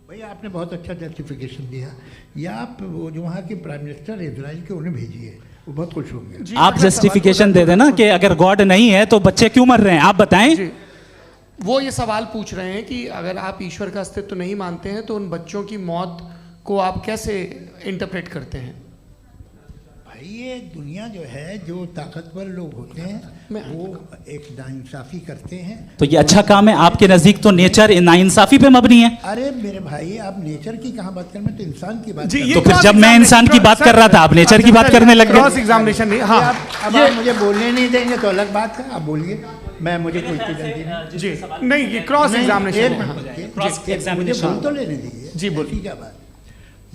भैया आपने बहुत अच्छा जस्टिफिकेशन दिया, या आप वो जो वहाँ के प्राइम मिनिस्टर इजराइल के उन्हें भेजिए, वो बहुत खुश होंगे। आप जस्टिफिकेशन दे देना कि अगर गॉड नहीं है तो बच्चे क्यों मर रहे हैं, आप बताएं। वो ये सवाल पूछ रहे हैं कि अगर आप ईश्वर का अस्तित्व नहीं मानते हैं तो उन बच्चों की मौत को आप कैसे इंटरप्रेट करते हैं? भाई ये दुनिया जो है, जो ताकतवर लोग होते हैं वो एक नाइंसाफी करते हैं। तो ये अच्छा काम है आपके नजदीक, तो नेचर नाइंसाफी पे मबनी है। अरे मेरे भाई, आप नेचर की कहाँ बात कर रहे हैं, तो इंसान की बात। तो फिर जब मैं इंसान की बात कर रहा था आप नेचर की बात करने लग गए। क्रॉस एग्जामिनेशन नहीं। हाँ, अब आप मुझे बोलने नहीं देंगे तो अलग बात है, आप बोलिए, मैं मुझे कोई जल्दी नहीं। जी नहीं, ये क्रॉस एग्जामिनेशन है। मुझे बोल तो लेने दीजिए। जी बोलिए। क्या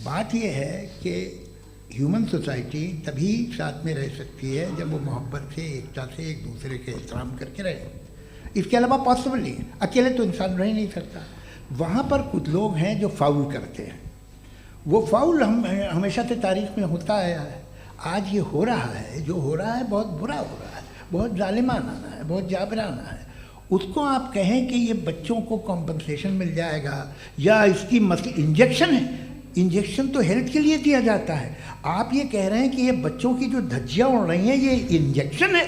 बात ये है कि ह्यूमन सोसाइटी तभी साथ में रह सकती है जब वो मोहब्बत से, एकता से, एक दूसरे के एहतराम करके रहे। इसके अलावा पॉसिबल नहीं है, अकेले तो इंसान रह नहीं सकता। वहाँ पर कुछ लोग हैं जो फाउल करते हैं, वो फाउल हमेशा से तारीख में होता आया है। आज ये हो रहा है, जो हो रहा है बहुत बुरा हो रहा है, बहुत जालिमाना है, बहुत जाबराना है। उसको आप कहें कि ये बच्चों को कॉम्पनसेशन मिल जाएगा या इसकी इंजेक्शन है, इंजेक्शन तो हेल्थ के लिए दिया जाता है। आप ये कह रहे हैं कि ये बच्चों की जो धज्जियां उड़ रही हैं ये इंजेक्शन है,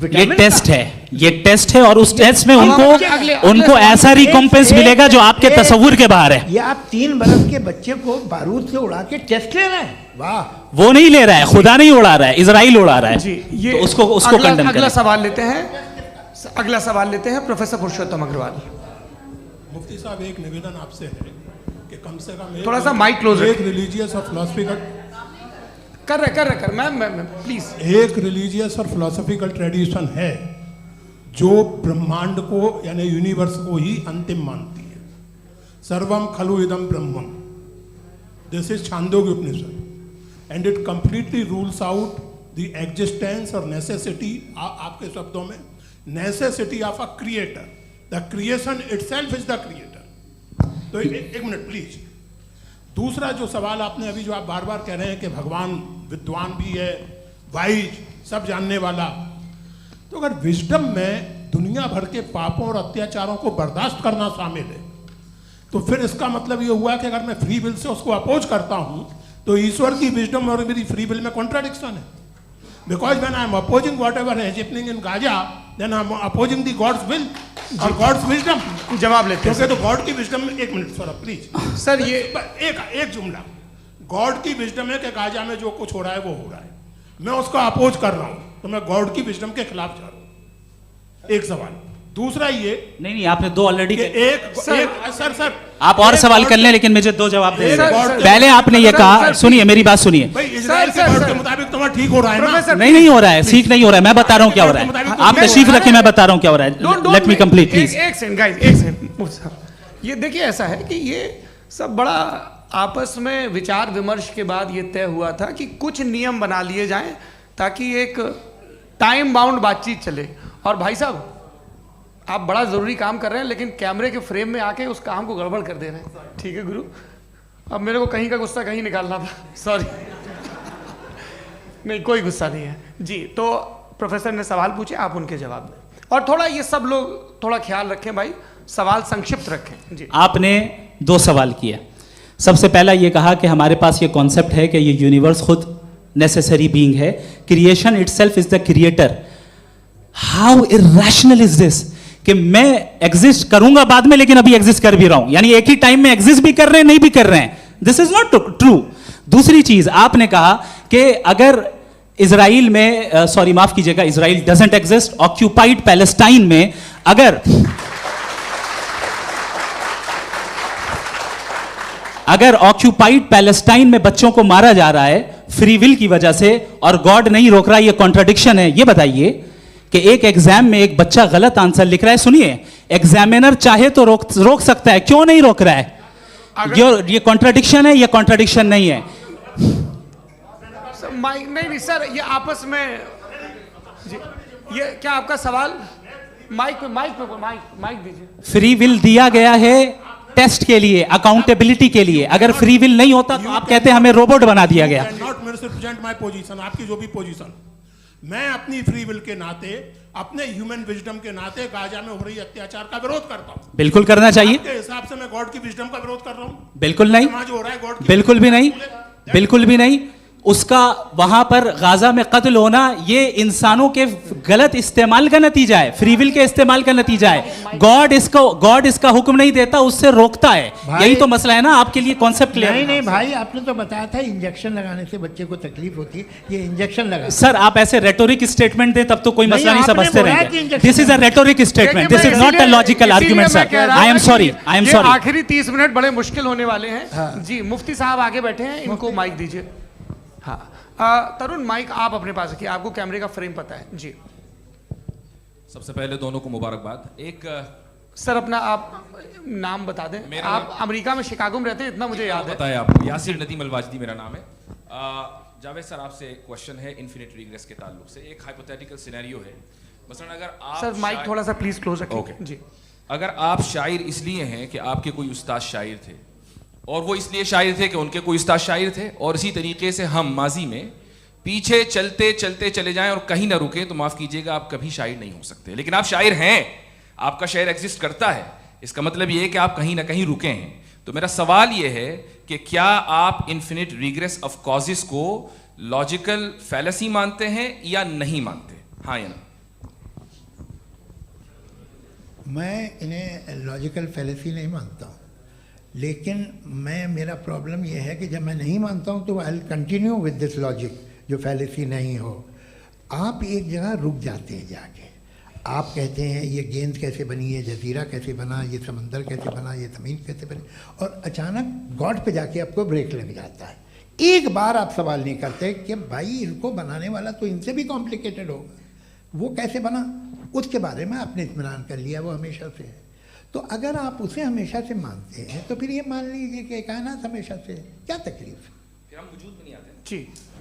ये टेस्ट है, ये टेस्ट है, और उस टेस्ट में उनको ऐसा रिकॉम्पेंस मिलेगा जो आपके तस्वुर के बाहर है। ये आप 3 बरस के बच्चे को बारूद से उड़ा के टेस्ट ले रहे हैं। वाह, वो नहीं ले रहा है, खुदा नहीं उड़ा रहा है, इजराइल उड़ा रहा है जी। ये तो उसको कंडेम अगला सवाल लेते हैं प्रोफेसर पुरुषोत्तम अग्रवाल। मुफ्ती साहब, एक निवेदन आपसे है कि कम से कम थोड़ा सा माइक क्लोज एक रिलीजियस और फिलॉसफिकल कर मैं प्लीज। एक रिलीजियस और फिलोसॉफिकल ट्रेडिशन है जो ब्रह्मांड को यानी यूनिवर्स को ही अंतिम मानती है। सर्वम खलु इदम ब्रह्मम, this is Chandogya Upanishad, and it completely rules out the existence और नेसेसिटी, आपके शब्दों में necessity of a creator. The creation itself is the creator. तो एक मिनट प्लीज। दूसरा जो सवाल आपने अभी, जो आप बार बार कह रहे हैं कि भगवान विद्वान भी है, वाइज, सब जानने वाला, तो अगर विजडम में दुनिया भर के पापों और अत्याचारों को बर्दाश्त करना शामिल है, तो फिर इसका मतलब ये हुआ कि अगर मैं फ्री विल से उसको अपोज करता हूं तो ईश्वर की विजडम और मेरी फ्री विल में कॉन्ट्राडिक्शन है। Because when I am opposing whatever is happening in Gaza, then I am opposing the God's will और गॉड्स विजडम। जवाब लेते हैं क्योंकि तो गॉड की विजडम में, एक मिनट सर प्लीज सर, ये एक जुमला, गॉड की विजडम है कि गाजा में जो कुछ हो रहा है वो हो रहा है, मैं उसको अपोज कर रहा हूं, तो मैं गॉड की विजडम के खिलाफ जा रहा हूं। एक सवाल। दूसरा ये नहीं, आपने 2 ऑलरेडी। सर आप और सवाल कर लें, लेकिन मुझे 2 जवाब दे। पहले आपने ये कहा, सुनिए मेरी बात सुनिए। इजराइल के गॉड के मुताबिक तुम्हारा ठीक हो रहा है ना? नहीं हो रहा है, ठीक नहीं हो रहा है, मैं बता रहा हूँ क्या हो रहा है। आप तशरीफ रखिए, मैं बता रहा हूँ क्या हो रहा है। Let me complete please. एक सेकंड गाइस, एक सेकंड। ये देखिए, ऐसा है कि ये सब बड़ा आपस में विचार विमर्श के बाद ये तय हुआ था कि कुछ नियम बना लिए जाएं ताकि एक टाइम बाउंड बातचीत चले। और भाई साहब, आप बड़ा ज़रूरी काम कर रहे हैं लेकिन कैमरे के फ्रेम में आके उस काम को गड़बड़ कर दे रहे हैं। ठीक है गुरु, अब मेरे को कहीं का गुस्सा कहीं निकालना था, सॉरी। नहीं, कोई गुस्सा नहीं है जी। तो प्रोफेसर ने सवाल पूछे, आप उनके जवाब दें, और थोड़ा ये सब लोग थोड़ा ख्याल रखें भाई, सवाल संक्षिप्त रखें जी। आपने 2 सवाल किए। सबसे पहला ये कहा कि हमारे पास ये कॉन्सेप्ट है कि ये यूनिवर्स खुद नेसेसरी बीइंग है, creation itself is the creator. How irrational is this कि मैं एग्जिस्ट करूंगा बाद में, लेकिन अभी एग्जिस्ट कर भी रहा हूं, यानी एक ही टाइम में एग्जिस्ट भी कर रहे हैं, नहीं भी कर रहे हैं। This is not true. दूसरी चीज आपने कहा कि अगर इजराइल में, सॉरी माफ कीजिएगा, Israel doesn't exist, occupied Palestine में अगर ऑक्यूपाइड पैलेस्टाइन में बच्चों को मारा जा रहा है फ्री विल की वजह से और गॉड नहीं रोक रहा, ये कॉन्ट्रडिक्शन है। ये बताइए कि एक एग्जाम में एक बच्चा गलत आंसर लिख रहा है, सुनिए, एग्जामिनर चाहे तो रोक सकता है, क्यों नहीं रोक रहा है? ये कॉन्ट्रडिक्शन है, ये कॉन्ट्रडिक्शन नहीं है। माइक नहीं सर, ये आपस में जी, ये क्या आपका सवाल? माइक दीजिए। फ्री विल दिया गया है टेस्ट के लिए, अकाउंटेबिलिटी के लिए। अगर फ्री विल नहीं होता तो आप कहते हैं हमें रोबोट बना दिया गया। नॉट मिसरिप्रेजेंट माय पोजीशन, आपकी जो भी पोजीशन, मैं अपनी फ्री विल के नाते अपने ह्यूमन विजडम के नाते गाजा में हो रही अत्याचार का विरोध करता हूँ। बिल्कुल करना चाहिए। आपके हिसाब से मैं गॉड की विजडम का विरोध कर रहा हूँ? बिल्कुल नहीं, समाज हो रहा है गॉड की बिल्कुल भी नहीं, बिल्कुल भी नहीं। उसका वहां पर गाजा में कत्ल होना ये इंसानों के गलत इस्तेमाल का नतीजा है, फ्री विल के इस्तेमाल का नतीजा है। गॉड इसका हुक्म नहीं देता, उससे रोकता है। यही तो मसला है ना, आपके लिए कॉन्सेप्ट क्लियर नहीं नहीं भाई, आपने तो बताया था इंजेक्शन लगाने से बच्चे को तकलीफ होती है, ये इंजेक्शन लगा। सर आप ऐसे रेटोरिक स्टेटमेंट दें तब तो कोई मसला नहीं समझते रहेंगे। This is a rhetoric statement, this is not a logical argument sir. I am sorry, I am sorry. आखिरी 30 मिनट बड़े मुश्किल होने वाले हैं। जी मुफ्ती साहब आगे बैठे हैं, इनको माइक दीजिए। हाँ तरुण, माइक आप अपने पास रखिए, आपको कैमरे का फ्रेम पता है जी। सबसे पहले दोनों को मुबारकबाद। एक सर अपना आप नाम बता दें। आप अमेरिका में शिकागो में रहते हैं, इतना मुझे याद है। बताया आपको, यासिर नदीम अलवाजदी मेरा नाम है। जावेद सर आपसे एक क्वेश्चन है इन्फिनिट रिग्रेस के ताल्लुक से। एक हाइपोथेटिकल सिनेरियो है, मसलन अगर आप सर माइक थोड़ा सा प्लीज क्लोज रखिए। ओके जी। अगर आप शायर इसलिए हैं कि आपके कोई उस्ताद शायर थे, और वो इसलिए शायर थे कि उनके कोई उस्ताद शायर थे, और इसी तरीके से हम माजी में पीछे चलते चलते चले जाएं और कहीं ना रुकें, तो माफ कीजिएगा आप कभी शायर नहीं हो सकते। लेकिन आप शायर हैं, आपका शायर एग्जिस्ट करता है, इसका मतलब ये है कि आप कहीं ना कहीं रुके हैं। तो मेरा सवाल ये है कि क्या आप इन्फिनिट रिग्रेस ऑफ कॉजेस को लॉजिकल फैलेसी मानते हैं या नहीं मानते? हाँ या ना? मैं इन्हें लॉजिकल फैलेसी नहीं मानता हूँ, लेकिन मेरा प्रॉब्लम यह है कि जब मैं नहीं मानता हूँ तो I will continue with this logic जो फैलेसी नहीं हो। आप एक जगह रुक जाते हैं जाके, आप कहते हैं ये गेंद कैसे बनी, ये जजीरा कैसे बना, ये समंदर कैसे बना, ये ज़मीन कैसे बनी, और अचानक गॉड पे जाके आपको ब्रेक लग जाता है। एक बार आप सवाल नहीं करते कि भाई इनको बनाने वाला तो इनसे भी कॉम्प्लिकेटेड होगा, वो कैसे बना, उसके बारे में आपने इत्मीनान कर लिया, वो हमेशा से है। तो अगर आप उसे हमेशा से मानते हैं तो फिर ये मान लीजिए कि कायनात हमेशा से है, क्या तकलीफ है? फिर हम वजूद में नहीं आते जी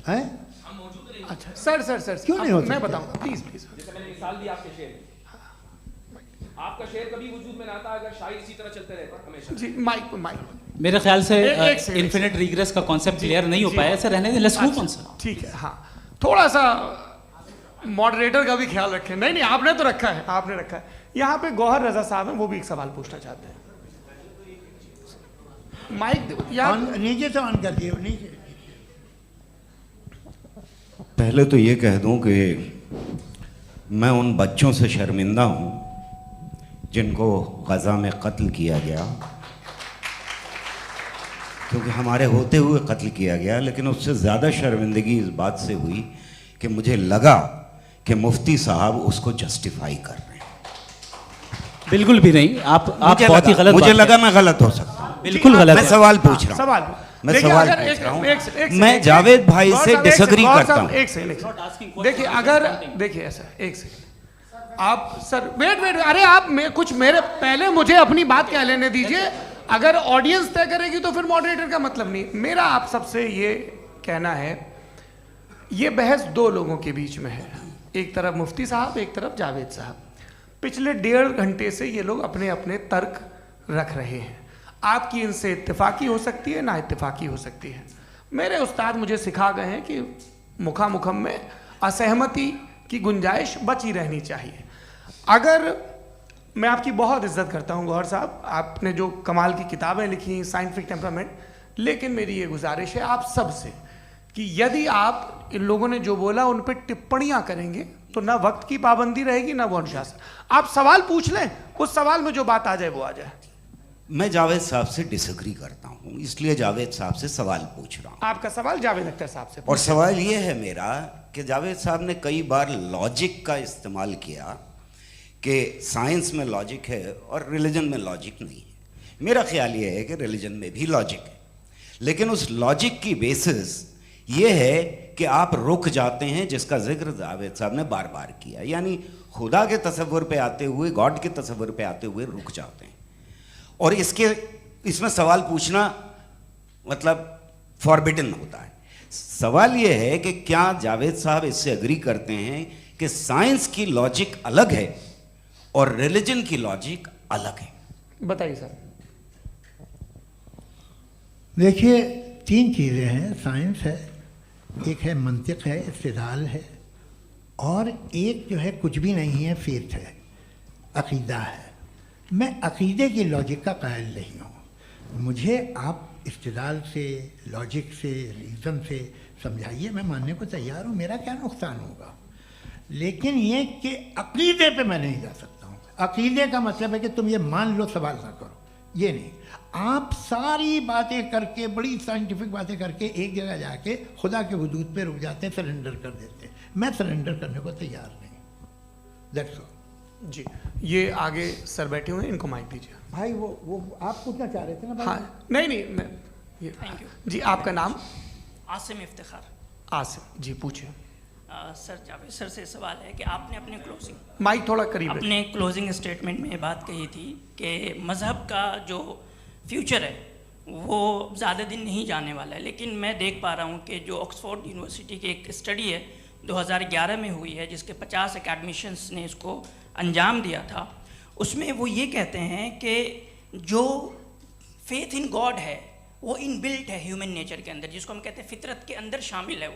हैं? हम मौजूद नहीं। अच्छा सर क्यों नहीं हो मैं सकते? बताऊंगा प्लीज प्लीज। जैसे मैंने मिसाल दी आपके शेर, आपका शेर कभी वजूद में ना आता अगर शायर इसी तरह चलते रहते हमेशा। जी माइक मेरे ख्याल से एक सेकंड। इन्फिनिट रिग्रेस का कॉन्सेप्ट क्लियर नहीं हो पाया, ऐसे रहने दें, लेट्स मूव ऑन सर। ठीक है। हाँ थोड़ा सा मॉडरेटर का भी ख्याल रखें। नहीं आपने तो रखा है, आपने रखा है। यहाँ पे गौहर रजा साहब हैं, वो भी एक सवाल पूछना चाहते हैं। माइक नीचे से ऑन कर दिए, नीचे। पहले तो ये कह दूं कि मैं उन बच्चों से शर्मिंदा हूं जिनको गज़ा में कत्ल किया गया, क्योंकि हमारे होते हुए कत्ल किया गया। लेकिन उससे ज़्यादा शर्मिंदगी इस बात से हुई कि मुझे लगा कि मुफ्ती साहब उसको जस्टिफाई कर रहे हैं। बिल्कुल भी नहीं, आप बहुत ही गलत। मुझे लगा मैं गलत हो सकता हूँ, बिल्कुल गलत मैं है। सवाल पूछ रहा हूँ, सवाल मैं सवाल पूछ रहा हूँ। मैं जावेद भाई से डिसएग्री करता हूँ। एक सेकंड देखिए, अगर देखिए ऐसा एक सेकंड आप सर वेट अरे आप कुछ मेरे पहले मुझे अपनी बात कह लेने दीजिए। अगर ऑडियंस तय करेगी तो फिर मॉडरेटर का मतलब नहीं। मेरा आप सबसे ये कहना है, ये बहस दो लोगों के बीच में है, एक तरफ मुफ्ती साहब, एक तरफ जावेद साहब। पिछले 1.5 घंटे से ये लोग अपने अपने तर्क रख रहे हैं। आपकी इनसे इत्तेफाकी हो सकती है, ना इत्तेफाकी हो सकती है। मेरे उस्ताद मुझे सिखा गए हैं कि मुखामुखम में असहमति की गुंजाइश बची रहनी चाहिए। अगर मैं आपकी बहुत इज्जत करता हूँ गौहर साहब, आपने जो कमाल की किताबें लिखी, साइंटिफिक टेम्परामेंट, लेकिन मेरी ये गुजारिश है आप सबसे कि यदि आप इन लोगों ने जो बोला उन पर टिप्पणियां करेंगे तो ना वक्त की पाबंदी रहेगी ना वो अनुशासन। आप सवाल पूछ लें, उस सवाल में जो बात आ जाए वो आ जाए। मैं जावेद साहब से डिसएग्री करता हूँ, इसलिए जावेद साहब से सवाल पूछ रहा हूँ। आपका सवाल जावेद अख्तर साहब से। और सवाल ये है मेरा कि जावेद साहब ने कई बार लॉजिक का इस्तेमाल किया कि साइंस में लॉजिक है और रिलीजन में लॉजिक नहीं है। मेरा ख्याल ये है कि रिलीजन में भी लॉजिक है, लेकिन उस लॉजिक की बेसिस ये है कि आप रुक जाते हैं, जिसका जिक्र जावेद साहब ने बार बार किया, यानी खुदा के तसव्वुर पे आते हुए, गॉड के तसव्वुर पे आते हुए रुक जाते हैं। और इसमें सवाल पूछना मतलब फॉरबिडन होता है। सवाल ये है कि क्या जावेद साहब इससे एग्री करते हैं कि साइंस की लॉजिक अलग है और रिलीजन की लॉजिक अलग है? बताइए सर। देखिए 3 चीज़ें हैं, साइंस है, एक है मंतिक है, इस्तिदलाल है, और एक जो है कुछ भी नहीं है, फेथ है, अकीदा है। मैं अकीदे की लॉजिक का कायल नहीं हूँ। मुझे आप इस्तिदलाल से, लॉजिक से, रीज़न से समझाइए, मैं मानने को तैयार हूँ, मेरा क्या नुकसान होगा। लेकिन ये कि अकीदे पे मैं नहीं जा सकता हूँ। अकीदे का मतलब है कि तुम ये मान लो, सवाल ना करो, ये नहीं। आप सारी बातें करके, बड़ी साइंटिफिक बातें करके एक जगह जाके खुदा के वजूद पे रुक जाते हैं, सरेंडर कर देते हैं। मैं सरेंडर करने को तैयार नहीं। That's all. जी, ये आगे सर बैठे हुए हैं, इनको माइक दीजिए। भाई वो आप पूछना चाह रहे थे ना भाई? हाँ, नहीं मैं ये थैंक यू जी। आपका नाम? आसिम इफ्तिखार। आसिफ जी, पूछिए। सर, जावेद सर से सवाल है कि आपने अपने क्लोजिंग माइक थोड़ा करीब रखिए। अपने क्लोजिंग स्टेटमेंट में बात कही थी कि मज़हब का जो फ्यूचर है वो ज़्यादा दिन नहीं जाने वाला है, लेकिन मैं देख पा रहा हूँ कि जो ऑक्सफोर्ड यूनिवर्सिटी की एक स्टडी है 2011 में हुई है, जिसके 50 एकेडमिशियंस ने इसको अंजाम दिया था, उसमें वो ये कहते हैं कि जो फेथ इन गॉड है वो इनबिल्ट है ह्यूमन नेचर के अंदर, जिसको हम कहते हैं फितरत के अंदर शामिल है वो।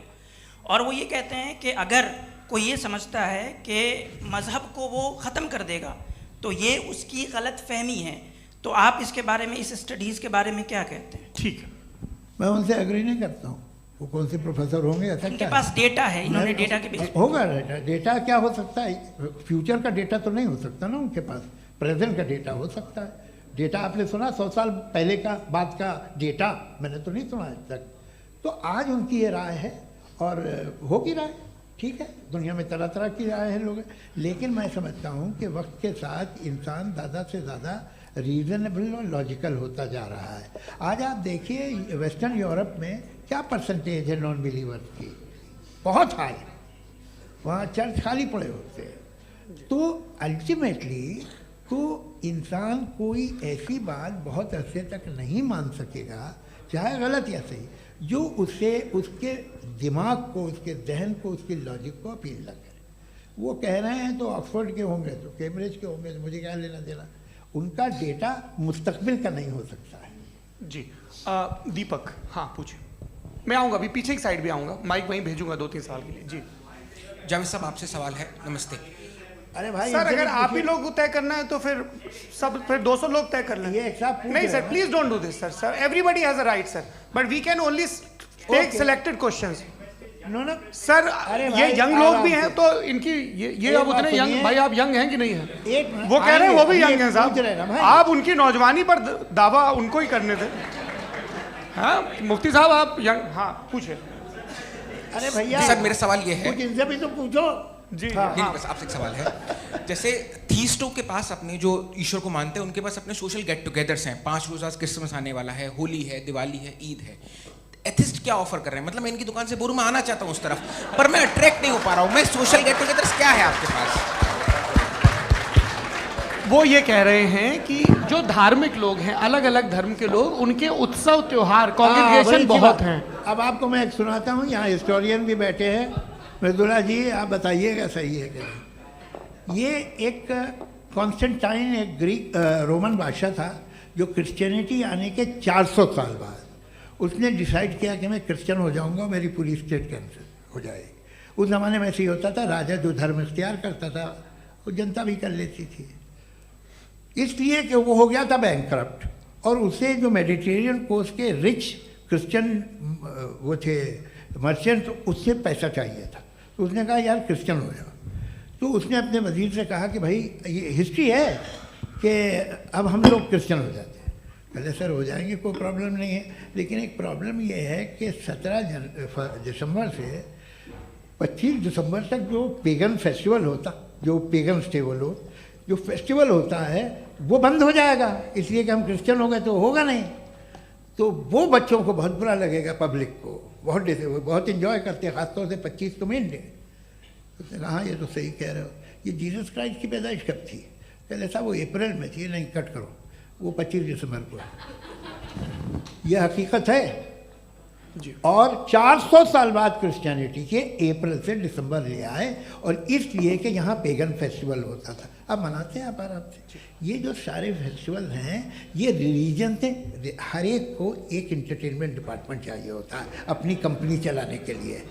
और वो ये कहते हैं कि अगर कोई ये समझता है कि मज़हब को वो ख़त्म कर देगा तो ये उसकी गलत फहमी है। तो आप इसके बारे में, इस स्टडीज़ के बारे में क्या कहते हैं? ठीक है, मैं उनसे एग्री नहीं करता हूँ। वो कौन से प्रोफेसर होंगे, ऐसा उनके क्या पास डेटा है, इन्होंने डेटा के बेस होगा। डेटा क्या हो सकता है? फ्यूचर का डेटा तो नहीं हो सकता ना उनके पास, प्रेजेंट का डेटा हो सकता है। डेटा आपने सुना 100 साल पहले का बाद का डेटा? मैंने तो नहीं सुना आज तक। तो आज उनकी ये राय है और होगी राय, ठीक है। दुनिया में तरह तरह की राय है लोग, लेकिन मैं समझता हूँ कि वक्त के साथ इंसान ज़्यादा से ज़्यादा रीज़नेबल और लॉजिकल होता जा रहा है। आज आप देखिए वेस्टर्न यूरोप में क्या परसेंटेज है नॉन बिलीवर्स की, बहुत हाई। वहाँ चर्च खाली पड़े होते हैं। तो अल्टीमेटली तो इंसान कोई ऐसी बात बहुत अरसे तक नहीं मान सकेगा, चाहे गलत या सही, जो उसे, उसके दिमाग को, उसके जहन को, उसकी लॉजिक को अपील न करे। वो कह रहे हैं तो ऑक्सफोर्ड के होंगे, तो कैम्ब्रिज के होंगे, तो मुझे क्या लेना देना। उनका डेटा मुस्तकबिल का नहीं हो सकता है। जी। दीपक, हाँ पूछिए। मैं आऊँगा, अभी पीछे की साइड भी आऊँगा, माइक वहीं भेजूंगा 2-3 साल के लिए। जी जावेद साहब, आपसे सवाल है। नमस्ते अरे भाई सर, अगर आप ही लोग तय करना है तो फिर 200 लोग तय कर लें। ये एक साथ नहीं sir, please don't do this sir. Everybody has a right sir, but we can only take selected questions. No sir, ये यंग लोग भी हैं तो इनकी ये अब उतने यंग, सुनिए। भाई आप यंग हैं कि नहीं हैं? एक वो कह रहे हैं वो भी यंग हैं पूछ रहे ना साहब। भाई। आप उनकी नौजवानी पर दावा उनको ही करने थे। हाँ मुफ्ती साहब, आप यंग, हाँ पूछे। अरे भैया सर, मेरा सवाल ये है। कुछ इनसे भी तो पूछो जी हाँ। नहीं, बस आपसे एक सवाल है। जैसे थीस्टों के पास, अपने जो ईश्वर को मानते हैं, उनके पास अपने सोशल गेट टुगेदर्स हैं। 5 रोज़ आज क्रिसमस आने वाला है, होली है, दिवाली है, ईद है। एथिस्ट क्या ऑफर कर रहे हैं? मतलब मैं इनकी दुकान से बोलूं, मैं आना चाहता हूं उस तरफ, पर मैं अट्रैक्ट नहीं हो पा रहा हूं। मैं सोशल गेट टुगेदर्स क्या है आपके पास? वो ये कह रहे हैं कि जो धार्मिक लोग हैं, अलग अलग धर्म के लोग, उनके उत्सव त्योहार, कॉन्ग्रेगेशन बहुत हैं। अब आपको मैं एक सुनाता हूँ, यहाँ हिस्टोरियन भी बैठे हैं। मृदुला जी, आप बताइएगा सही है क्या? ये एक कॉन्स्टेंटाइन, एक ग्रीक रोमन बादशाह था, जो क्रिश्चियनिटी आने के 400 साल बाद उसने डिसाइड किया कि मैं क्रिश्चियन हो जाऊंगा, मेरी पूरी स्टेट कैंसिल हो जाएगी। उस ज़माने में ऐसे ही होता था, राजा जो धर्म इख्तियार करता था वो जनता भी कर लेती थी। इसलिए कि वो हो गया था बैंकरप्ट, और उसे जो मेडिटेरियन कोस्ट के रिच क्रिश्चियन वो थे मर्चेंट, उससे पैसा चाहिए था। तो उसने कहा यार क्रिश्चियन हो जाओ। तो उसने अपने वजीर से कहा कि भाई ये हिस्ट्री है कि अब हम लोग क्रिश्चियन हो जाते हैं। पहले सर हो जाएंगे, कोई प्रॉब्लम नहीं है, लेकिन एक प्रॉब्लम ये है कि 17 दिसंबर से 25 दिसंबर तक जो पेगन फेस्टिवल होता, जो पेगन्स थे वो लोग, जो फेस्टिवल होता है वो बंद हो जाएगा, इसलिए कि हम क्रिश्चियन हो गए तो होगा नहीं। तो वो बच्चों को बहुत बुरा लगेगा, पब्लिक को बहुत इन्जॉय करते हैं, ख़ासतौर से 25 को मेन डे। उसने कहा हाँ ये तो सही कह रहे हो। ये जीसस क्राइस्ट की पैदाइश कब थी? पहले साहब वो अप्रैल में थी। नहीं, कट करो, वो 25 दिसंबर को है। यह हकीकत है जी। और 400 साल बाद क्रिश्चियनिटी के अप्रैल से दिसंबर ले आए, और इसलिए कि यहाँ पेगन फेस्टिवल होता था। अब मनाते हैं आप आराम से। ये जो सारे फेस्टिवल हैं ये रिलीजन से, हर एक को एक इंटरटेनमेंट डिपार्टमेंट चाहिए होता है अपनी कंपनी चलाने के लिए।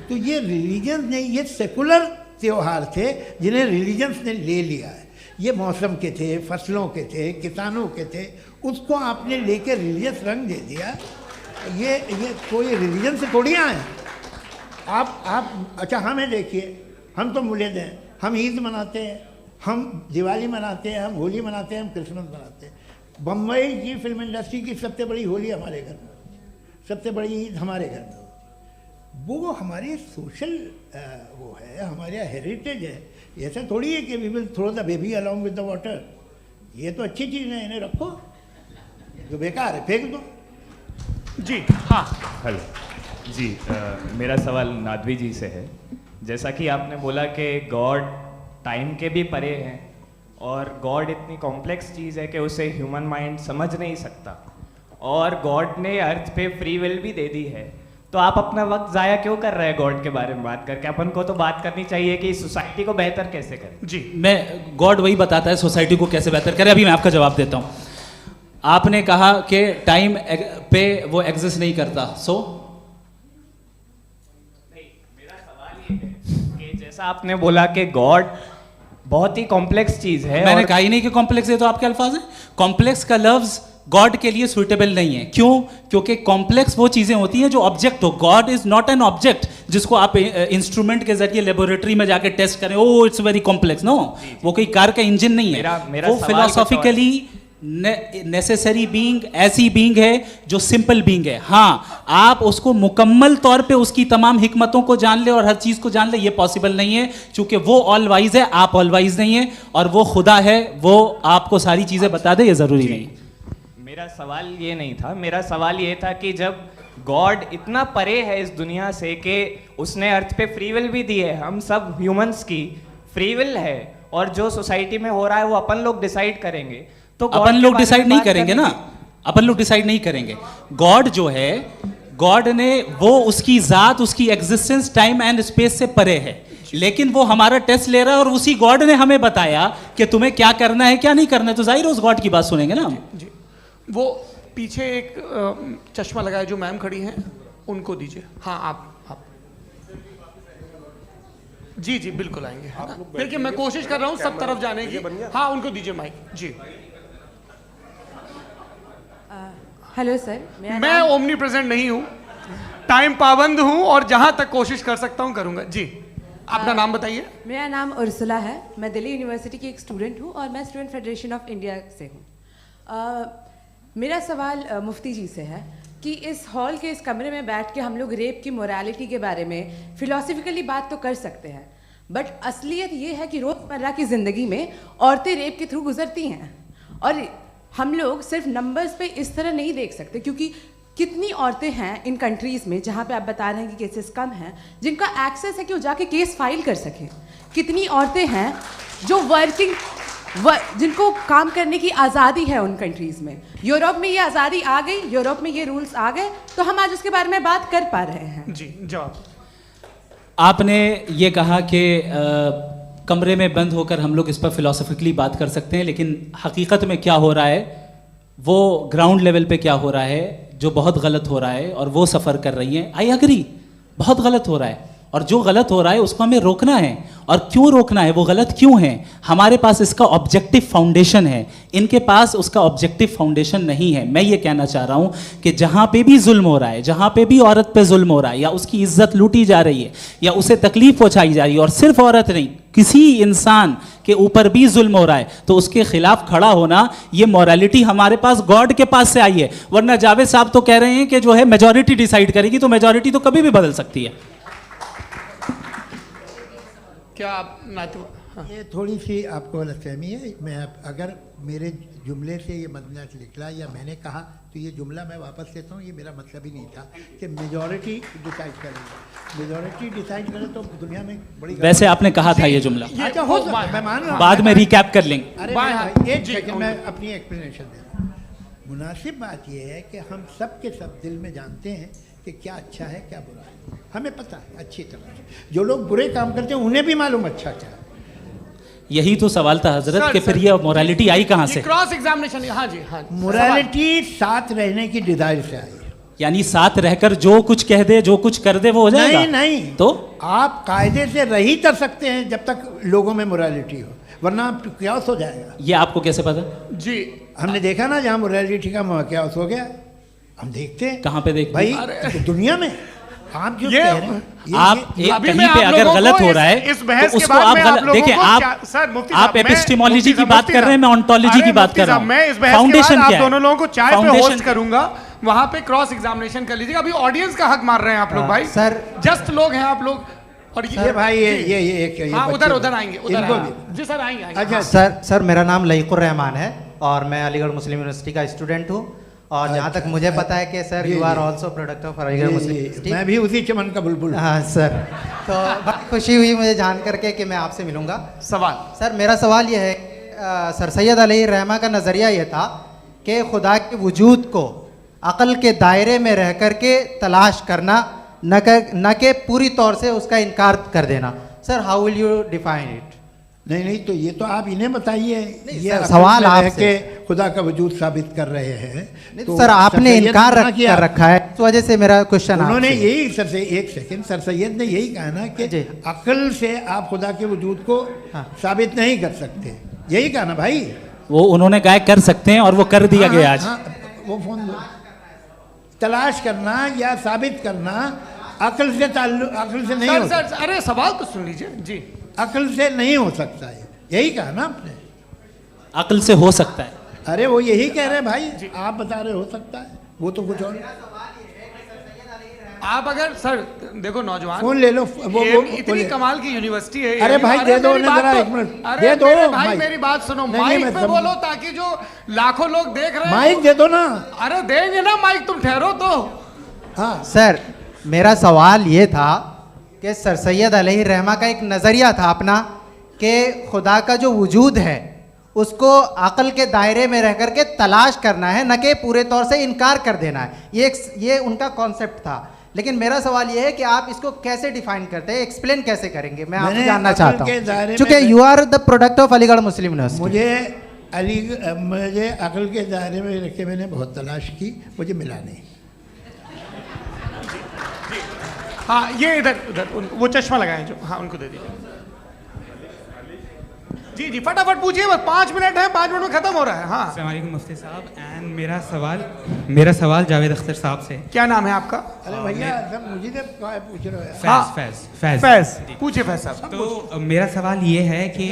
तो ये रिलीजन नहीं, ये सेकुलर त्योहार थे जिन्हें रिलीजन्स ने ले लिया है। ये मौसम के थे, फसलों के थे, किसानों के थे, उसको आपने लेके रिलीजियस रंग दे दिया। ये कोई रिलीजन से थोड़ी आए। आप अच्छा हमें देखिए, हम तो मुल्द हैं, हम ईद मनाते हैं, हम दिवाली मनाते हैं, हम होली मनाते हैं, हम क्रिसमस मनाते हैं। बम्बई की फिल्म इंडस्ट्री की सबसे बड़ी होली हमारे घर में, सबसे बड़ी ईद हमारे घर में। वो हमारी सोशल वो है, हमारा हेरिटेज है। ऐसा थोड़ी है कि we will throw the baby along with the water. ये तो अच्छी चीज़ है, इन्हें रखो, जो बेकार है फेंक दो। जी हाँ, हेलो जी, मेरा सवाल नादवी जी से है। जैसा कि आपने बोला कि गॉड टाइम के भी परे हैं और गॉड इतनी कॉम्प्लेक्स चीज़ है कि उसे ह्यूमन माइंड समझ नहीं सकता, और गॉड ने अर्थ पे फ्री विल भी दे दी है, तो आप अपना वक्त ज़ाया क्यों कर रहे हैं गॉड के बारे में बात करके? अपन को तो बात करनी चाहिए कि सोसाइटी को बेहतर कैसे करें। जी मैं गॉड वही बताता है सोसाइटी को कैसे बेहतर करे। अभी मैं आपका जवाब देता हूँ। आपने कहा कि टाइम पे वो एग्जिस्ट नहीं करता, सो मेरा सवाल ये है कि जैसा आपने बोला कि गॉड बहुत ही कॉम्प्लेक्स चीज़ है, मैंने कहा ही नहीं कि कॉम्प्लेक्स है, तो आपके अल्फाज हैं। कॉम्प्लेक्स का लफ्ज गॉड के लिए सुइटेबल नहीं है। क्यों? क्योंकि कॉम्प्लेक्स वो चीजें होती हैं जो ऑब्जेक्ट हो। God is not an object जिसको आप इंस्ट्रूमेंट के जरिए लेबोरेटरी में जाके टेस्ट करें, oh it's very complex. No, वो कोई कार का इंजन नहीं है। मेरा वो फिलोसॉफिकली नेसेसरी बीइंग ऐसी बीइंग है जो सिंपल बीइंग है। हाँ, आप उसको मुकम्मल तौर पे उसकी तमाम हिकमतों को जान ले और हर चीज को जान ले, ये पॉसिबल नहीं है, क्योंकि वो ऑल वाइज है, आप ऑल वाइज नहीं है, और वो खुदा है, वो आपको सारी चीजें बता दे, ये जरूरी नहीं। मेरा सवाल ये नहीं था, मेरा सवाल ये था कि जब गॉड इतना परे है इस दुनिया से कि उसने अर्थ पे फ्री विल भी दी है, हम सब ह्यूमंस की फ्री विल है, और जो सोसाइटी में हो रहा है वो अपन लोग डिसाइड करेंगे, तो अपन लोग डिसाइड नहीं करेंगे ना, अपन लोग डिसाइड नहीं करेंगे। गॉड जो है, गॉड ने वो उसकी जात, उसकी एग्जिस्टेंस टाइम एंड स्पेस से परे है, लेकिन वो हमारा टेस्ट ले रहा है और उसी गॉड ने हमें बताया कि तुम्हें क्या करना है क्या नहीं करना है, तो जाहिर उस गॉड की बात सुनेंगे ना हम। जी वो पीछे एक चश्मा लगाए जो मैम खड़ी हैं, उनको दीजिए। हाँ आप जी जी बिल्कुल आएंगे। देखिए मैं कोशिश कर रहा हूँ सब तरफ जाने की। हाँ उनको दीजिए माइक। जी हेलो सर, मैं ओमनी प्रेजेंट नहीं हूँ, टाइम पाबंद हूँ, और जहाँ तक कोशिश कर सकता हूँ करूँगा। जी अपना नाम बताइए। मेरा नाम उर्सुला है, मैं दिल्ली यूनिवर्सिटी की एक स्टूडेंट हूँ और मैं स्टूडेंट फेडरेशन ऑफ इंडिया से हूँ। मेरा सवाल मुफ्ती जी से है कि इस हॉल के इस कमरे में बैठ के हम लोग रेप की मोरालिटी के बारे में फिलोसफिकली बात तो कर सकते हैं, बट असलियत ये है कि रोज़मर्रा की ज़िंदगी में औरतें रेप के थ्रू गुजरती हैं, और हम लोग सिर्फ नंबर्स पे इस तरह नहीं देख सकते, क्योंकि कितनी औरतें हैं इन कंट्रीज़ में जहाँ पे आप बता रहे हैं कि केसेस कम हैं, जिनका एक्सेस है कि वो जाके केस फाइल कर सकें। कितनी औरतें हैं जो जिनको काम करने की आज़ादी है उन कंट्रीज़ में। यूरोप में ये आज़ादी आ गई, यूरोप में ये रूल्स आ गए, तो हम आज उसके बारे में बात कर पा रहे हैं। जी जवाब। आपने ये कहा कि कमरे में बंद होकर हम लोग इस पर फिलोसफिकली बात कर सकते हैं, लेकिन हकीकत में क्या हो रहा है, वो ग्राउंड लेवल पे क्या हो रहा है, जो बहुत गलत हो रहा है, और वो सफ़र कर रही हैं। आई एग्री, बहुत गलत हो रहा है, और जो गलत हो रहा है उसको हमें रोकना है। और क्यों रोकना है, वो गलत क्यों है? हमारे पास इसका ऑब्जेक्टिव फाउंडेशन है, इनके पास उसका ऑब्जेक्टिव फाउंडेशन नहीं है। मैं ये कहना चाह रहा हूँ कि जहाँ पे भी जुल्म हो रहा है, जहाँ पे भी औरत पे जुल्म हो रहा है, या उसकी इज्जत लूटी जा रही है, या उसे तकलीफ पहुँचाई जा रही है, और सिर्फ औरत नहीं, किसी इंसान के ऊपर भी जुल्म हो रहा है, तो उसके खिलाफ खड़ा होना, ये मॉरलिटी हमारे पास गॉड के पास से आई है। वरना जावेद साहब तो कह रहे हैं कि जो है मेजॉरिटी डिसाइड करेगी, तो मेजॉरिटी तो कभी भी बदल सकती है। क्या आप हाँ। ये थोड़ी सी आपको गलतफहमी है। मैं अगर मेरे जुमले से ये मतलब निकला या मैंने कहा, तो ये जुमला मैं वापस लेता हूँ, ये मेरा मतलब ही नहीं था कि मेजॉरिटी डिसाइड करेंगे। मेजॉरिटी डिसाइड करे तो दुनिया में बड़ी, वैसे आपने कहा था ये जुमला। अच्छा हो, मैं मान रहा हूँ, बाद में रिकैप कर लेंगे। अरे एक सेकंड मैं अपनी एक्सप्लेनेशन दे रहा हूँ। मुनासिब बात यह है कि हम सब के सब दिल में जानते हैं कि क्या अच्छा है क्या बुरा है, हमें पता है अच्छी तरह से। जो लोग बुरे काम करते हैं उन्हें भी मालूम अच्छा क्या है। यही तो सवाल था हजरत कि फिर ये मोरालिटी आई कहाँ से? Cross examination. हाँ जी हाँ। मोरालिटी साथ रहने की डिजायर से आई है। यानी साथ रहकर जो कुछ कह दे, जो कुछ कर दे, वो हो जाएगा? नहीं नहीं, तो आप कायदे से रह ही कर सकते हैं जब तक लोगों में मोरालिटी हो, वरना क्यास हो जाएगा। ये आपको कैसे पता? जी हमने देखा ना जहाँ मोरालिटी का क्यास हो गया, हम देखते हैं। कहाँ पे देखते भाई हैं? दुनिया में आप जो ये- कह रहे हैं आप एक अभी कहीं मैं पे आप अगर लोगों गलत को हो रहा है इस बहस तो के उसको बाद आप में गलत लोगों देखिए। को आप सर मुफ्ती आप साहब, मैं- एपिस्टेमोलॉजी मुफ्ती की साहब, बात मुफ्ती कर रहे हैं, मैं साहब, ऑन्टोलॉजी अरे की बात मुफ्ती कर रहा साहब, हूँ। मैं इस बहस के फाउंडेशन बाद क्या आप है? दोनों लोगों को चाय पे फाउंडेशन होस्ट करूंगा, वहां पे क्रॉस एग्जामिनेशन कर लीजिएगा। अभी ऑडियंस का हक मार रहे हैं आप लोग भाई, सर जस्ट लोग हैं आप लोग। और ये भाई ये एक हाँ बच्चे उधर को- उधर आएंगे, उधर इनको आएंगे। भी। जी सर आएंगे आएंगे। अच्छा सर मेरा नाम लईकुर रहमान है और मैं अलीगढ़ मुस्लिम यूनिवर्सिटी का स्टूडेंट हूँ। और जहाँ तक मुझे पता है कि sir you are also product of Aligarh Muslim University. मैं भी उसी चमन का बुलबुल हूँ। हाँ सर, तो बड़ी खुशी हुई मुझे जान करके कि मैं आपसे मिलूंगा। सवाल सर मेरा सवाल ये है, सर सैयद अलैहि रहमा का नज़रिया ये था कि खुदा के वजूद को अक़ल के दायरे में रह कर के तलाश करना, न कि पूरी तौर से उसका इनकार कर देना। Sir how will you define it? नहीं तो ये तो आप इन्हें बताइए। ये सर, अक़ल सवाल में रह आपसे। के खुदा का वजूद साबित कर रहे हैं। तो सर आपने सैयद इनकार मना किया। कर रखा है, इस वजह से मेरा क्वेश्चन उन्होंने यही सर से एक सेकंड, सर सैयद ने यही कहा ना कि अक़ल से आप खुदा के वजूद को साबित नहीं कर सकते, यही कहा ना भाई। वो उन्होंने कहा कर सकते हैं और वो कर दिया गया आज। वो फोन दो। तलाश करना या साबित करना अक़ल से अक़ल से नहीं सर हो सर सकता। अरे सवाल तो सुन लीजिए जी। अक़ल से नहीं हो सकता है, यही कहा ना आपने। अकल से हो सकता है। अरे वो यही कह रहे हैं भाई, आप बता रहे हो सकता है, वो तो कुछ और। आप अगर सर देखो नौजवान फोन ले लो, इतनी कमाल की यूनिवर्सिटी है। अरे भाई दे दो मेरी उन्हें बात जरा तो- एक मिनट, अरे दे दो मेरे भाई माइक। मेरी बात सुनो, नहीं, माइक मैं पे समझ- बोलो ताकि जो लाखों लोग देख रहे हैं माइक दे दो ना। अरे देंगे ना माइक, तुम ठहरो तो। हाँ सर मेरा सवाल ये था कि सर सैयद अलैहि रहमा का एक नज़रिया था अपना कि खुदा का जो वजूद है उसको अक़ल के दायरे में रह कर के तलाश करना है, न कि पूरे तौर से इनकार कर देना है। ये उनका कॉन्सेप्ट था। लेकिन मेरा सवाल ये है कि आप इसको कैसे डिफाइन करते हैं, एक्सप्लेन कैसे करेंगे? मैं आपसे जानना चाहता हूँ, क्योंकि you are the product of Aligarh Muslim University. मुझे अक़ल के दायरे में रख के मैंने बहुत तलाश की, मुझे मिला नहीं। हाँ ये इधर उधर वो चश्मा लगाए जो, हाँ उनको दे दीजिए। जी जी फटाफट पूछिए, बस 5 मिनट है, 5 मिनट में खत्म हो रहा है। हाँ अस्सलाम वालेकुम मुफ्ती साहब। एंड मेरा सवाल जावेद अख्तर साहब से। क्या नाम है आपका? अरे भैया सब मुझे तो पूछ रहे हो। फैज पूछिए फैज साहब। तो मेरा सवाल ये है कि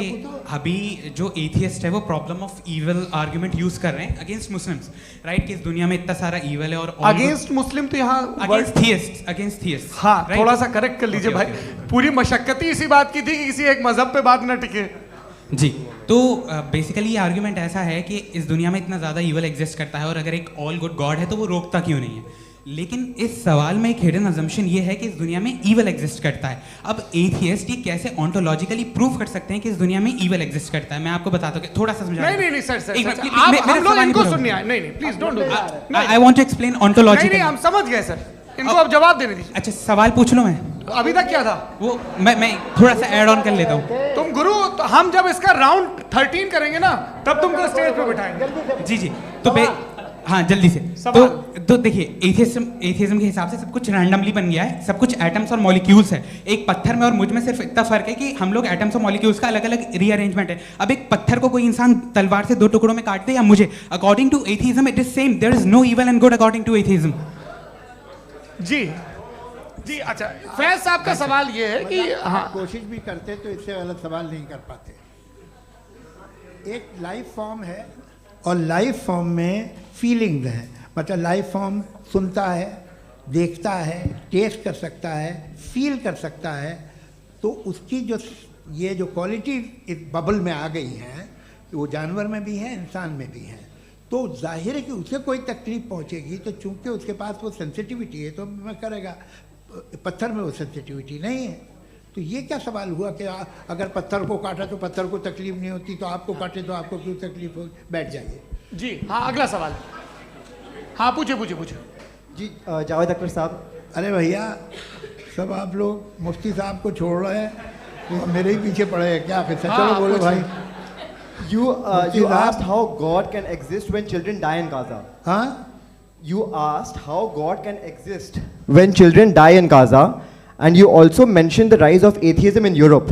अभी जो एथियस्ट है वो problem of evil argument use कर रहे हैं अगेंस्ट मुस्लिम्स, राइट? कि इस दुनिया में इतना सारा ईविल है और अगेंस्ट मुस्लिम तो यहाँ अगेंस्ट थियस्ट। हाँ थोड़ा सा करेक्ट कर लीजिए भाई, पूरी मशक्कत ही इसी बात की थी कि किसी एक मजहब पे बात ना टिके। जी तो बेसिकली ये आर्ग्यूमेंट ऐसा है कि इस दुनिया में इतना ज़्यादा ईवल एग्जिस्ट करता है और अगर एक ऑल गुड गॉड है तो वो रोकता क्यों नहीं है? लेकिन इस सवाल में एक हिडन अजम्पशन ये है कि इस दुनिया में ईवल एग्जिस्ट करता है। अब एथियस्ट ये कैसे ऑन्टोलॉजिकली प्रूव कर सकते हैं कि इस दुनिया में ईवल एग्जिस्ट करता है? मैं आपको बताता हूँ, थोड़ा सा समझा। नहीं सर आप हम लोग इनको सुनने आए। नहीं please don't do that. I want to explain ontologically. नहीं हम समझ गए सर, इनको अब जवाब देने दीजिए। अच्छा सवाल पूछ लो। मैं अभी तक क्या था वो मैं थोड़ा सा ऐड ऑन कर लेता हूँ। तुम गुरु, तो हम जब इसका राउंड 13 करेंगे ना तब तुमको स्टेज पे बिठाएंगे। जी तो हाँ जल्दी से। तो देखिए एथियज्म के हिसाब से सब कुछ रैंडमली बन गया है, सब कुछ एटम्स और मॉलिक्यूल्स है। एक पत्थर में और मुझ में सिर्फ इतना फर्क है कि हम लोग एटम्स और मॉलिक्यूल्स का अलग अलग रीअरेंजमेंट है। अब एक पत्थर को कोई इंसान तलवार से 2 टुकड़ों में काट दे या मुझे, according to atheism it is same. There is no evil and good according to atheism. जी अच्छा फैज साहब का सवाल ये है कि हाँ कोशिश भी करते तो इससे गलत सवाल नहीं कर पाते। एक लाइफ फॉर्म है और लाइफ फॉर्म में फीलिंग्स हैं, मतलब लाइफ फॉर्म सुनता है, देखता है, टेस्ट कर सकता है, फील कर सकता है। तो उसकी जो ये जो क्वालिटी इस बबल में आ गई हैं वो जानवर में भी है, इंसान में भी है। तो जाहिर है कि उसे कोई तकलीफ पहुंचेगी, तो चूंकि उसके पास वो सेंसिटिविटी है तो मैं करेगा। पत्थर में वो सेंसिटिविटी नहीं है। तो ये क्या सवाल हुआ कि अगर पत्थर को काटा तो पत्थर को तकलीफ नहीं होती, तो आपको काटे तो आपको क्यों तकलीफ हो? बैठ जाइए। जी हाँ अगला सवाल। हाँ पूछे जी जावेद अख्तर साहब। अरे भैया सब आप लोग मुफ्ती साहब को छोड़ रहे हैं, मेरे ही पीछे पड़े हैं क्या? फिर चलो बोलो भाई। You asked how God can exist when children die in Gaza. हाँ? You asked how God can exist when children die in Gaza, and you also mentioned the rise of atheism in Europe.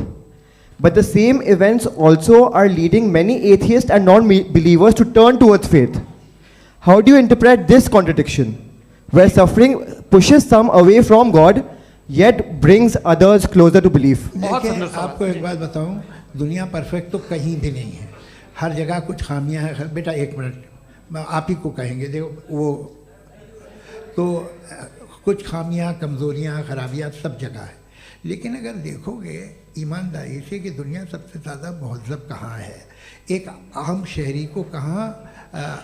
But the same events also are leading many atheists and non-believers to turn towards faith. How do you interpret this contradiction, where suffering pushes some away from God, yet brings others closer to belief? देखिए, आपको एक बात बताऊं, दुनिया perfect तो कहीं भी नहीं है, हर जगह कुछ खामियां हैं। बेटा एक मिनट, मैं आप ही को कहेंगे, देखो वो तो कुछ खामियां, कमज़ोरियां, खराबियां सब जगह है। लेकिन अगर देखोगे ईमानदारी से कि दुनिया सबसे ज़्यादा महज़ब कहाँ है, एक आम शहरी को कहाँ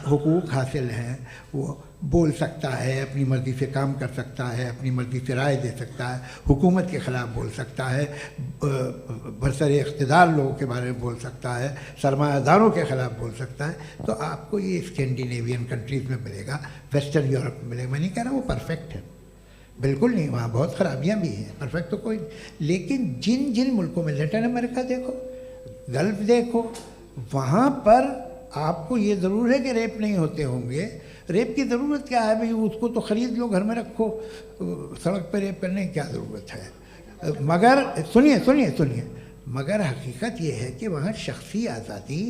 हुकूक हासिल हैं, वो बोल सकता है, अपनी मर्ज़ी से काम कर सकता है, अपनी मर्ज़ी से राय दे सकता है, हुकूमत के ख़िलाफ़ बोल सकता है, बरसरे इक़्तिदार लोगों के बारे में बोल सकता है, सरमायादारों के ख़िलाफ़ बोल सकता है। तो आपको ये स्कैंडिनेवियन कंट्रीज़ में मिलेगा, वेस्टर्न यूरोप में मिलेगा। मैं नहीं कह रहा वो परफेक्ट है, बिल्कुल नहीं, वहाँ बहुत ख़राबियाँ भी हैं, परफेक्ट तो कोई। लेकिन जिन जिन मुल्कों में, लैटिन अमेरिका देखो, गल्फ़ देखो, वहाँ पर आपको ये ज़रूर है कि रेप नहीं होते होंगे। रेप की ज़रूरत क्या है भाई, उसको तो ख़रीद लो, घर में रखो, सड़क पर रेप करने की क्या ज़रूरत है। मगर सुनिए सुनिए सुनिए, मगर हकीकत ये है कि वहाँ शख्सी आज़ादी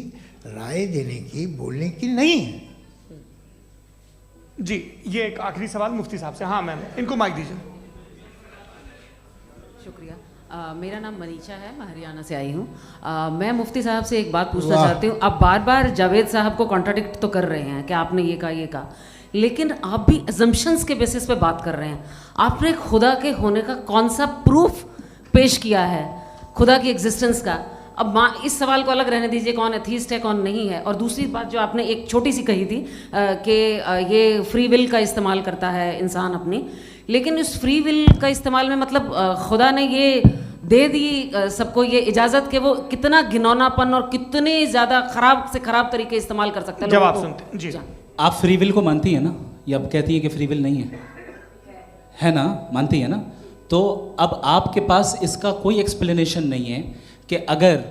राय देने की, बोलने की नहीं है। जी, ये एक आखिरी सवाल मुफ्ती साहब से। हाँ मैम, इनको माइक दीजिए। शुक्रिया। मेरा नाम मनीषा है, मैं हरियाणा से आई हूँ। मैं मुफ्ती साहब से एक बात पूछना चाहती हूँ। आप बार बार जावेद साहब को कॉन्ट्राडिक्ट तो कर रहे हैं कि आपने ये कहा, लेकिन आप भी अजम्पशंस के बेसिस पे बात कर रहे हैं। आपने खुदा के होने का कौन सा प्रूफ पेश किया है, खुदा की एग्जिस्टेंस का? अब इस सवाल को अलग रहने दीजिए, कौन एथीस्ट है कौन नहीं है। और दूसरी बात जो आपने एक छोटी सी कही थी कि ये फ्री विल का इस्तेमाल करता है इंसान अपनी, लेकिन इस फ्री विल का इस्तेमाल में मतलब खुदा ने ये दे दी सबको ये इजाज़त कि वो कितना घिनौनापन और कितने ज़्यादा ख़राब से ख़राब तरीके इस्तेमाल कर सकते हैं। जवाब सुनते जी। आप फ्री विल को मानती हैं ना, या अब कहती हैं कि फ्री विल नहीं है ना, मानती है ना? तो अब आपके पास इसका कोई एक्सप्लेनेशन नहीं है कि अगर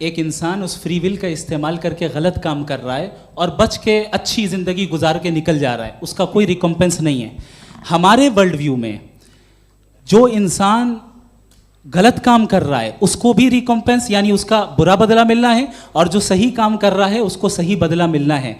एक इंसान उस फ्री विल का इस्तेमाल करके गलत काम कर रहा है और बच के अच्छी ज़िंदगी गुजार के निकल जा रहा है, उसका कोई रिकम्पेंस नहीं है। हमारे वर्ल्ड व्यू में जो इंसान गलत काम कर रहा है उसको भी रिकम्पेंस यानी उसका बुरा बदला मिलना है, और जो सही काम कर रहा है उसको सही बदला मिलना है।